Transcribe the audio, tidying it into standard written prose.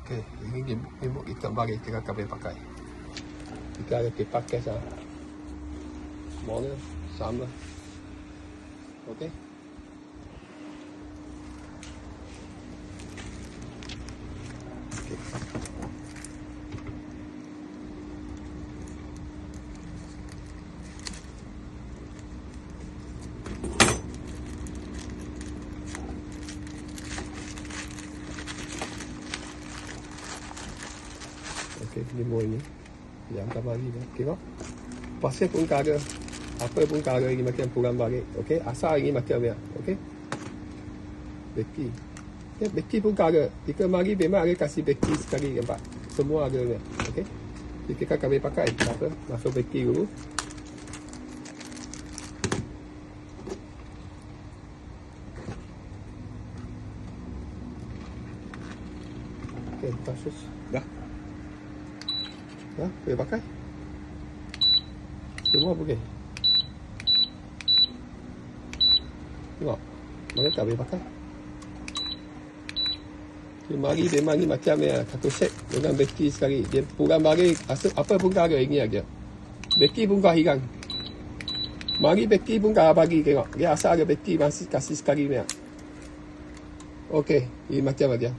Okey, ini remote kita bagi kita akan boleh pakai. Kita akan pakai semua sama. Okey. Okey. Okey, limau ini yang tambah lagi dah. Tengok. Pasal pun kara. Apa pun kara ini macam kurang balik. Okey, asal ini macam ni. Okey. Beki. Okay, beki pun kara. Jika mari memang ada kasih beki sekali nampak. Semua ada ni. Okey. Kita akan pakai. Apa? Masuk beki dulu. Okey, kasus dah. Dah, boleh pakai. Semua boleh. Tengok. Mana tak boleh pakai. Dia mari memang ni macam ni satu set dengan beki sekali. Dia kurang bagi apa pun kara ini aja. Beki pun kau hilang. Mari beki pun kau bagi tengok. Dia asal ada beki masih kasih sekali ni. Okey, ini macam aja.